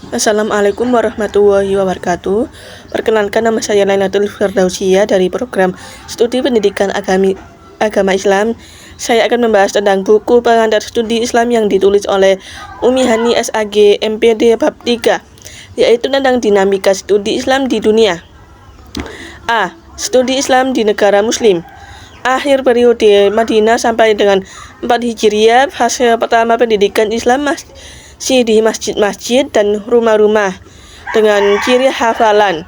Assalamualaikum warahmatullahi wabarakatuh. Perkenalkan, nama saya Lailatul Firdausia dari program Studi Pendidikan Agama Islam. Saya akan membahas tentang buku pengantar studi Islam yang ditulis oleh Umi Hani SAG MPD bab 3, yaitu tentang dinamika studi Islam di dunia. A. Studi Islam di negara Muslim. Akhir periode Madinah sampai dengan 4 Hijriah, fase pertama pendidikan Islam masih di masjid-masjid dan rumah-rumah dengan ciri hafalan.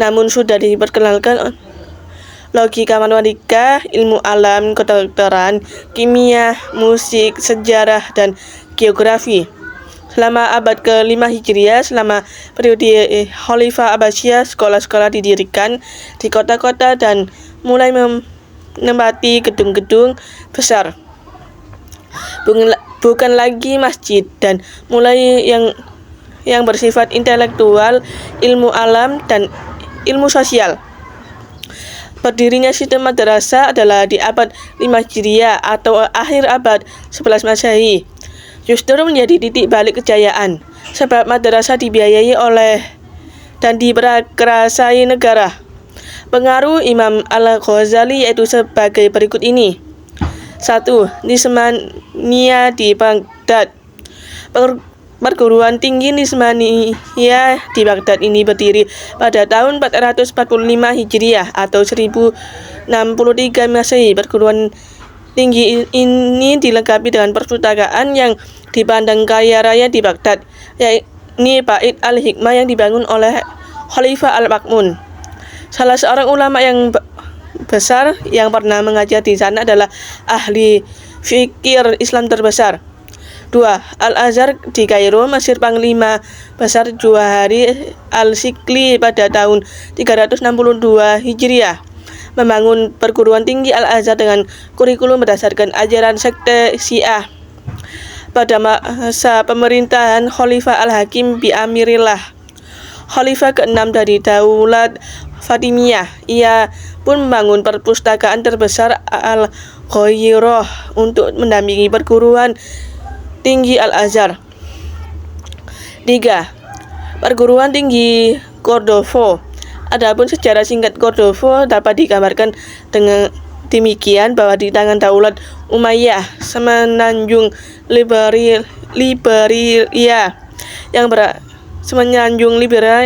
Namun sudah diperkenalkan logika matematika, ilmu alam, kedokteran, kimia, musik, sejarah, dan geografi. Selama abad ke-5 Hijriah, selama periode Khalifah Abbasiyah, sekolah-sekolah didirikan di kota-kota dan mulai menempati gedung-gedung besar, bukan lagi masjid, dan mulai yang bersifat intelektual, ilmu alam, dan ilmu sosial. Berdirinya sistem madrasah adalah di abad 5 Hijriah atau akhir abad 11 Masehi. Justru menjadi titik balik kejayaan, sebab madrasah dibiayai oleh dan diprakarsai negara. Pengaruh Imam Al-Ghazali yaitu sebagai berikut ini. 1. Nismaniyah di Baghdad. Perguruan tinggi Nismaniyah di Baghdad ini berdiri pada tahun 445 Hijriah atau 1063 Masehi. Perguruan tinggi ini dilengkapi dengan perpustakaan yang dipandang kaya raya di Baghdad, yakni Bait al-Hikmah yang dibangun oleh Khalifah Al-Ma'mun. Salah seorang ulama yang besar yang pernah mengajar di sana adalah ahli fikir Islam terbesar. 2. Al-Azhar di Kairo, Mesir. Panglima besar Juhari Al-Sikli pada tahun 362 Hijriah membangun perguruan tinggi Al-Azhar dengan kurikulum berdasarkan ajaran sekte Syiah. Pada masa pemerintahan Khalifah Al-Hakim bi Amirillah, Khalifah ke-6 dari Daulat Fatimiyah, ia pun membangun perpustakaan terbesar Al-Ghairah untuk mendampingi perguruan tinggi Al-Azhar. 3. Perguruan tinggi Cordoba. Adapun sejarah singkat Cordoba dapat digambarkan dengan demikian, bahwa di tangan Daulat Umayyah, semenanjung Liberia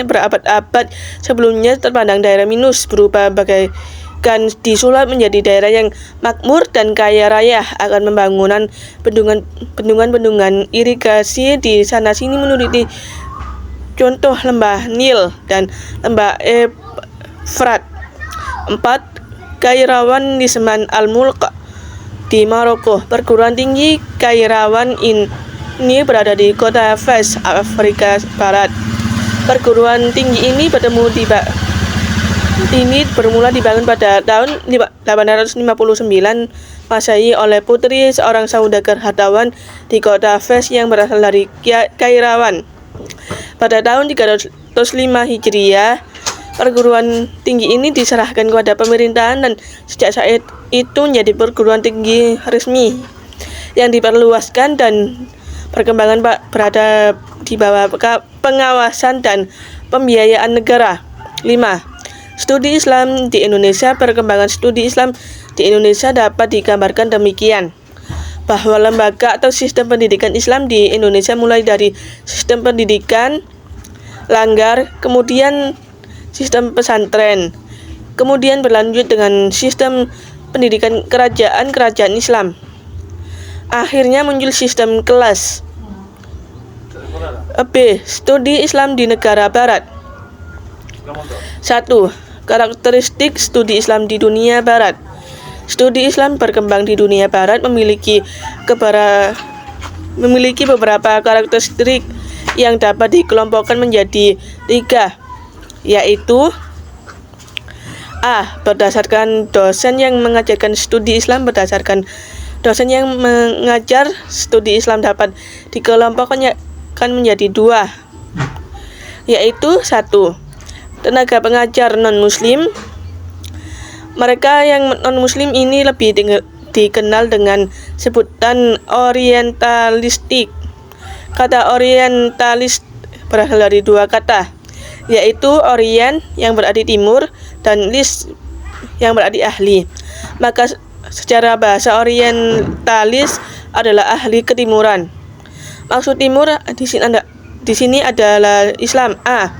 berabad-abad sebelumnya terpandang daerah Minus berupa bagaikan disulap menjadi daerah yang makmur dan kaya raya akan pembangunan bendungan irigasi di sana-sini menurut contoh lembah Nil dan lembah Efrat. 4. Kairawan Nisman Al-Mulk di Maroko. Perguruan tinggi Kairawan ini berada di kota Fes, Afrika Barat. Perguruan tinggi ini bermula dibangun pada tahun 859 Masehi oleh putri seorang saudagar hartawan di kota Fes yang berasal dari Kairawan. Pada tahun 305 Hijriah, perguruan tinggi ini diserahkan kepada pemerintahan dan sejak saat itu menjadi perguruan tinggi resmi yang diperluaskan dan perkembangan berada di bawah pengawasan dan pembiayaan negara. 5. Studi Islam di Indonesia. Perkembangan studi Islam di Indonesia dapat digambarkan demikian, bahwa lembaga atau sistem pendidikan Islam di Indonesia mulai dari sistem pendidikan langgar, kemudian sistem pesantren, kemudian berlanjut dengan sistem pendidikan kerajaan Islam. Akhirnya muncul sistem kelas. B. Studi Islam di negara Barat. 1. Karakteristik studi Islam di dunia Barat. Studi Islam berkembang di dunia Barat memiliki beberapa karakteristik yang dapat dikelompokkan menjadi 3, yaitu A. Berdasarkan dosen yang mengajarkan studi Islam. Berdasarkan dosen yang mengajar studi Islam dapat dikelompokkan menjadi 2, yaitu 1. Tenaga pengajar non-muslim. Mereka yang non-muslim ini lebih dikenal dengan sebutan orientalistik. Kata orientalis berasal dari dua kata, yaitu Orient yang berarti timur dan lis yang berarti ahli. Maka secara bahasa orientalis adalah ahli ketimuran. Maksud timur di sini adalah Islam. A.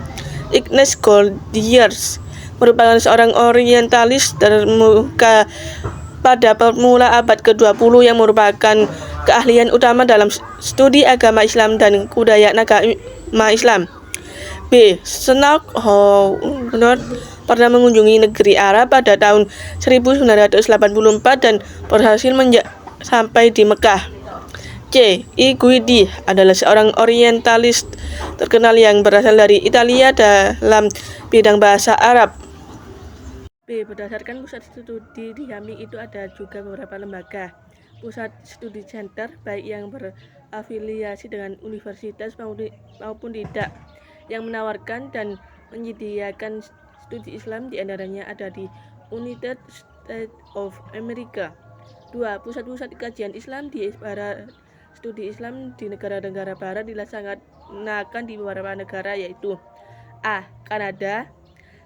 Ignace Goldiers merupakan seorang orientalis terkemuka pada permulaan abad ke-20 yang merupakan keahlian utama dalam studi agama Islam dan kebudayaan agama Islam. B. Snout Howard pernah mengunjungi negeri Arab pada tahun 1984 dan berhasil sampai di Mekah. C. I. Guidi adalah seorang orientalis terkenal yang berasal dari Italia dalam bidang bahasa Arab. B. Berdasarkan pusat studi di Yami itu ada juga beberapa lembaga pusat studi center baik yang berafiliasi dengan universitas maupun tidak yang menawarkan dan menyediakan studi Islam, di antaranya ada di United States of America. 2. Pusat-pusat kajian Islam di barat. Studi Islam di negara-negara barat dilaksanakan di beberapa negara, yaitu A. Kanada.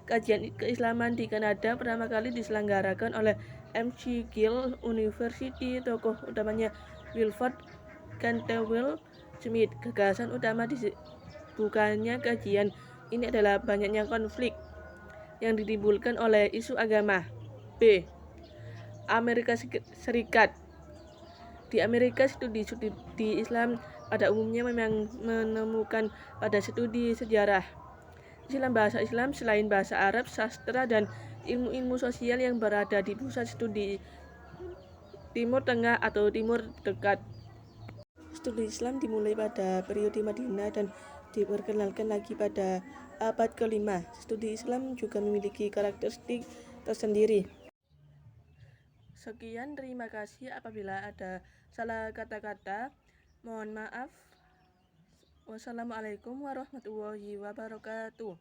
Kajian keislaman di Kanada pertama kali diselenggarakan oleh McGill University. Tokoh utamanya Wilford Cantwell Smith. Gagasan utama bukannya kajian ini adalah banyaknya konflik yang ditimbulkan oleh isu agama. B. Amerika Serikat. Di Amerika, studi Islam pada umumnya memang menemukan pada studi sejarah Islam, bahasa Islam selain bahasa Arab, sastra, dan ilmu-ilmu sosial yang berada di pusat studi Timur Tengah atau Timur Dekat. Studi Islam dimulai pada periode Madinah dan diperkenalkan lagi pada abad ke-5. Studi Islam juga memiliki karakteristik tersendiri. Sekian, terima kasih. Apabila ada salah kata-kata, mohon maaf. Wassalamualaikum warahmatullahi wabarakatuh.